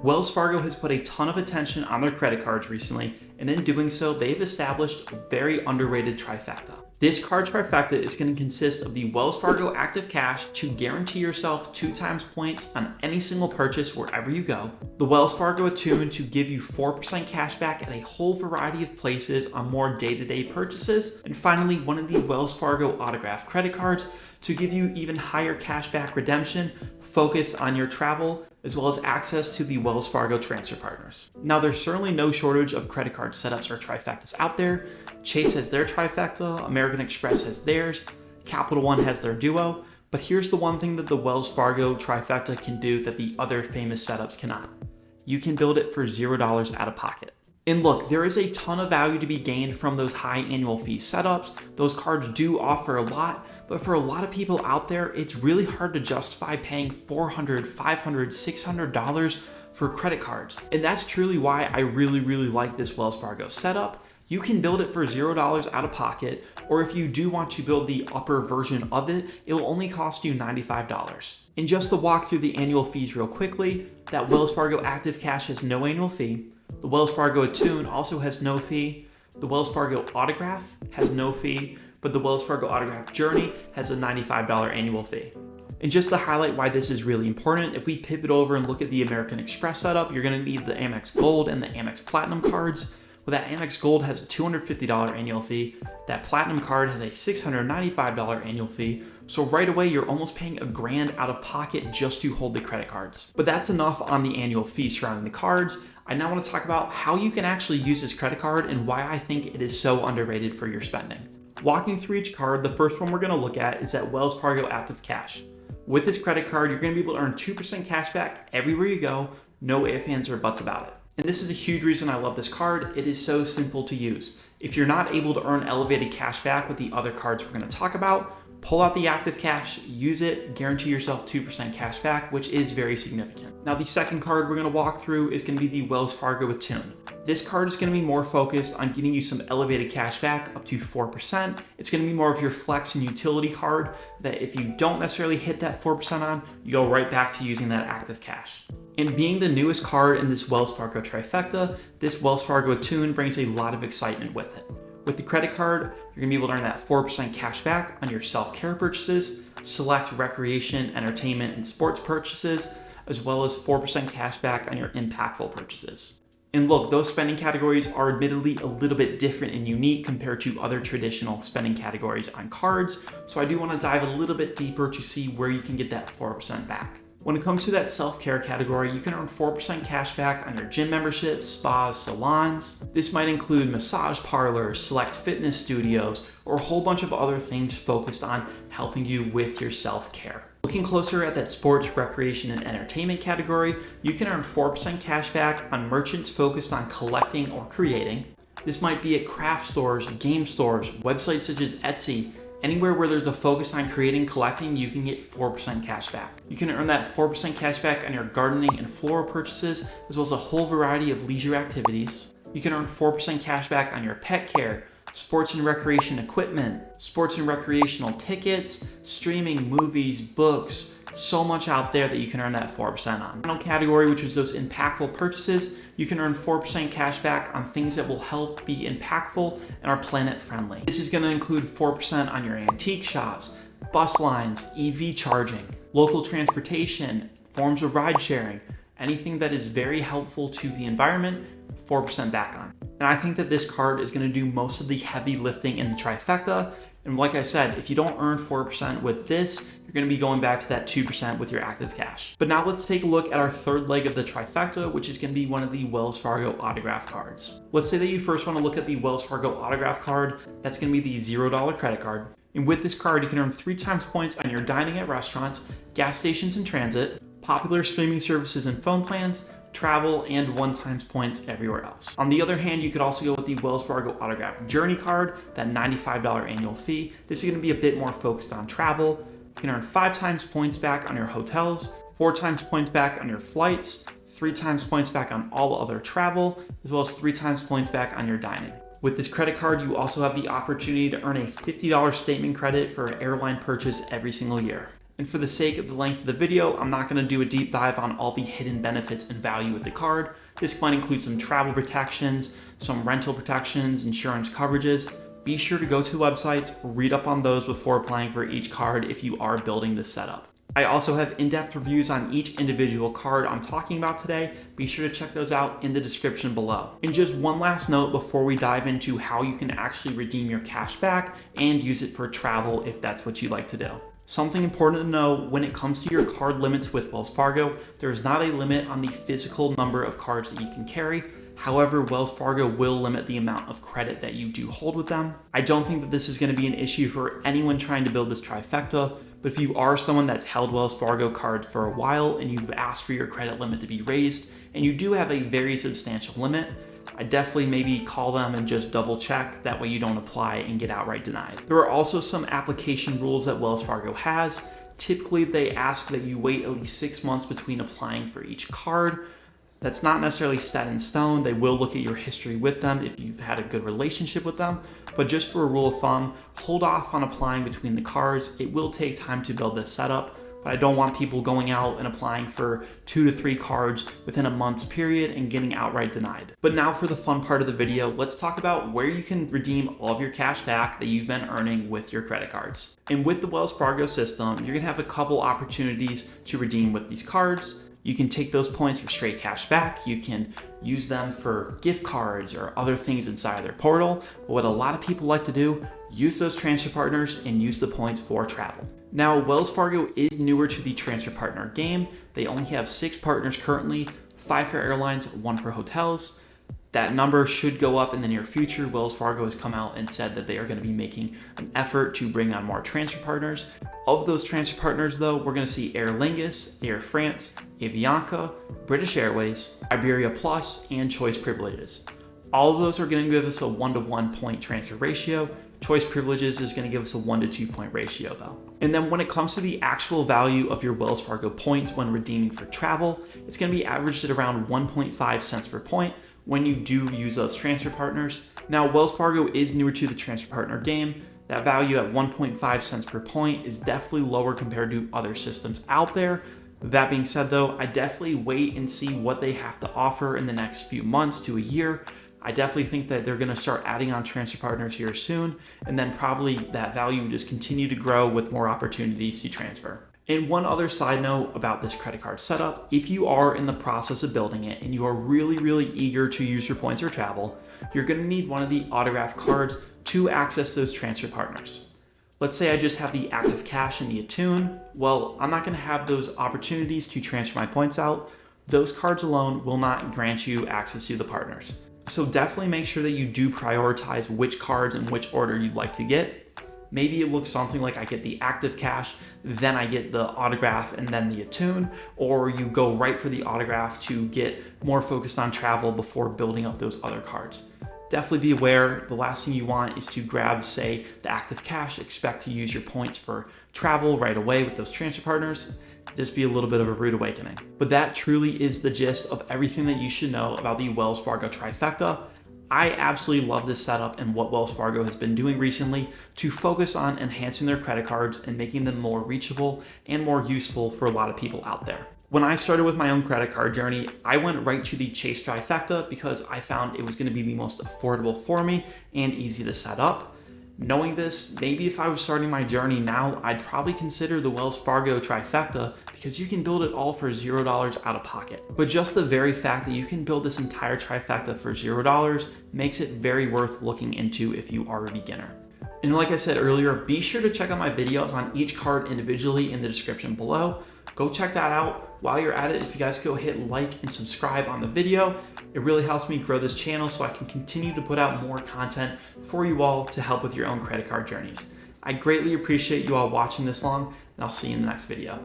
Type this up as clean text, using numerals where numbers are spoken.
Wells Fargo has put a ton of attention on their credit cards recently, and in doing so, they've established a very underrated trifecta. This card trifecta is going to consist of the Wells Fargo Active Cash to guarantee yourself 2 times points on any single purchase wherever you go, the Wells Fargo Attune to give you 4% cash back at a whole variety of places on more day-to-day purchases, and finally one of the Wells Fargo Autograph Credit Cards to give you even higher cashback redemption focused on your travel, as well as access to the Wells Fargo transfer partners. Now, there's certainly no shortage of credit card setups or trifectas out there. Chase has their trifecta, American Express has theirs, Capital One has their duo, but here's the one thing that the Wells Fargo trifecta can do that the other famous setups cannot. You can build it for $0 out of pocket. And look, there is a ton of value to be gained from those high annual fee setups. Those cards do offer a lot, but for a lot of people out there, it's really hard to justify paying $400, $500, $600 for credit cards. And that's truly why I really like this Wells Fargo setup. You can build it for $0 out of pocket, or if you do want to build the upper version of it, it will only cost you $95. And just to walk through the annual fees real quickly, that Wells Fargo Active Cash has no annual fee. The Wells Fargo Attune also has no fee. The Wells Fargo Autograph has no fee, but the Wells Fargo Autograph Journey has a $95 annual fee. And just to highlight why this is really important, if we pivot over and look at the American Express setup, you're gonna need the Amex Gold and the Amex Platinum cards. Well, that Amex Gold has a $250 annual fee. That Platinum card has a $695 annual fee. So right away, you're almost paying $1,000 out of pocket just to hold the credit cards. But that's enough on the annual fee surrounding the cards. I now want to talk about how you can actually use this credit card and why I think it is so underrated for your spending. Walking through each card, the first one we're going to look at is that Wells Fargo Active Cash. With this credit card, you're going to be able to earn 2% cash back everywhere you go, no ifs, ands, or buts about it. And this is a huge reason I love this card. It is so simple to use. If you're not able to earn elevated cash back with the other cards we're going to talk about, pull out the Active Cash, use it, guarantee yourself 2% cash back, which is very significant. Now, the second card we're going to walk through is going to be the Wells Fargo Attune. This card is going to be more focused on getting you some elevated cash back up to 4%. It's going to be more of your flex and utility card that if you don't necessarily hit that 4% on, you go right back to using that Active Cash. And being the newest card in this Wells Fargo trifecta, this Wells Fargo Attune brings a lot of excitement with it. With the credit card, you're gonna be able to earn that 4% cash back on your self-care purchases, select recreation, entertainment, and sports purchases, as well as 4% cash back on your impactful purchases. And look, those spending categories are admittedly a little bit different and unique compared to other traditional spending categories on cards, so I do wanna dive a little bit deeper to see where you can get that 4% back. When it comes to that self-care category, you can earn 4% cash back on your gym memberships, spas, salons. This might include massage parlors, select fitness studios, or a whole bunch of other things focused on helping you with your self-care. Looking closer at that sports, recreation, and entertainment category, you can earn 4% cash back on merchants focused on collecting or creating. This might be at craft stores, game stores, websites such as Etsy. Anywhere where there's a focus on creating, collecting, you can get 4% cash back. You can earn that 4% cash back on your gardening and floral purchases, as well as a whole variety of leisure activities. You can earn 4% cash back on your pet care, sports and recreation equipment, sports and recreational tickets, streaming, movies, books, so much out there that you can earn that 4% on. Final category, which is those impactful purchases, you can earn 4% cash back on things that will help be impactful and are planet friendly. This is gonna include 4% on your antique shops, bus lines, EV charging, local transportation, forms of ride sharing, anything that is very helpful to the environment, 4% back on. And I think that this card is gonna do most of the heavy lifting in the trifecta. And like I said, if you don't earn 4% with this, you're gonna be going back to that 2% with your Active Cash. But now let's take a look at our third leg of the trifecta, which is gonna be one of the Wells Fargo Autograph Cards. Let's say that you first wanna look at the Wells Fargo Autograph Card. That's gonna be the $0 credit card. And with this card, you can earn 3 times points on your dining at restaurants, gas stations and transit, popular streaming services and phone plans, travel, and 1 times points everywhere else. On the other hand, you could also go with the Wells Fargo Autograph Journey card, that $95 annual fee. This is gonna be a bit more focused on travel. You can earn 5 times points back on your hotels, 4 times points back on your flights, 3 times points back on all other travel, as well as 3 times points back on your dining. With this credit card, you also have the opportunity to earn a $50 statement credit for an airline purchase every single year. And for the sake of the length of the video, I'm not going to do a deep dive on all the hidden benefits and value with the card. This might include some travel protections, some rental protections, insurance coverages. Be sure to go to the websites, read up on those before applying for each card if you are building this setup. I also have in-depth reviews on each individual card I'm talking about today. Be sure to check those out in the description below. And just one last note before we dive into how you can actually redeem your cash back and use it for travel if that's what you like to do. Something important to know when it comes to your card limits with Wells Fargo, there is not a limit on the physical number of cards that you can carry. However, Wells Fargo will limit the amount of credit that you do hold with them. I don't think that this is going to be an issue for anyone trying to build this trifecta, but if you are someone that's held Wells Fargo cards for a while and you've asked for your credit limit to be raised, and you do have a very substantial limit, I definitely maybe call them and just double check. That way you don't apply and get outright denied. There are also some application rules that Wells Fargo has. Typically, they ask that you wait at least 6 months between applying for each card. That's not necessarily set in stone. They will look at your history with them if you've had a good relationship with them. But just for a rule of thumb, hold off on applying between the cards. It will take time to build this setup, but I don't want people going out and applying for 2 to 3 cards within a month's period and getting outright denied. But now for the fun part of the video, let's talk about where you can redeem all of your cash back that you've been earning with your credit cards. And with the Wells Fargo system, you're gonna have a couple opportunities to redeem with these cards. You can take those points for straight cash back. You can use them for gift cards or other things inside their portal. But what a lot of people like to do, use those transfer partners and use the points for travel. Now, Wells Fargo is newer to the transfer partner game. They only have 6 partners currently, 5 for airlines, 1 for hotels. That number should go up in the near future. Wells Fargo has come out and said that they are going to be making an effort to bring on more transfer partners. Of those transfer partners, though, we're going to see Aer Lingus, Air France, Avianca, British Airways, Iberia Plus, and Choice Privileges. All of those are going to give us a 1-to-1 point transfer ratio. Choice Privileges is going to give us a 1-to-2 point ratio, though. And then when it comes to the actual value of your Wells Fargo points when redeeming for travel, it's going to be averaged at around 1.5 cents per point when you do use those transfer partners. Now, Wells Fargo is newer to the transfer partner game. That value at 1.5 cents per point is definitely lower compared to other systems out there. That being said, though, I definitely wait and see what they have to offer in the next few months to a year. I definitely think that they're going to start adding on transfer partners here soon, and then probably that value will just continue to grow with more opportunities to transfer. And one other side note about this credit card setup, if you are in the process of building it and you are really eager to use your points for travel, you're going to need one of the autograph cards to access those transfer partners. Let's say I just have the Active Cash and the Attune. Well, I'm not going to have those opportunities to transfer my points out. Those cards alone will not grant you access to the partners. So definitely make sure that you do prioritize which cards and which order you'd like to get. Maybe it looks something like I get the Active Cash, then I get the autograph and then the Attune, or you go right for the autograph to get more focused on travel before building up those other cards. Definitely be aware, the last thing you want is to grab, say, the Active Cash, expect to use your points for travel right away with those transfer partners. Just be a little bit of a rude awakening. But that truly is the gist of everything that you should know about the Wells Fargo Trifecta. I absolutely love this setup and what Wells Fargo has been doing recently to focus on enhancing their credit cards and making them more reachable and more useful for a lot of people out there. When I started with my own credit card journey, I went right to the Chase Trifecta because I found it was going to be the most affordable for me and easy to set up. Knowing this, maybe if I was starting my journey now, I'd probably consider the Wells Fargo Trifecta because you can build it all for $0 out of pocket. But just the very fact that you can build this entire trifecta for $0 makes it very worth looking into if you are a beginner. And like I said earlier, be sure to check out my videos on each card individually in the description below. Go check that out. While you're at it, if you guys go hit like and subscribe on the video, it really helps me grow this channel so I can continue to put out more content for you all to help with your own credit card journeys. I greatly appreciate you all watching this long, and I'll see you in the next video.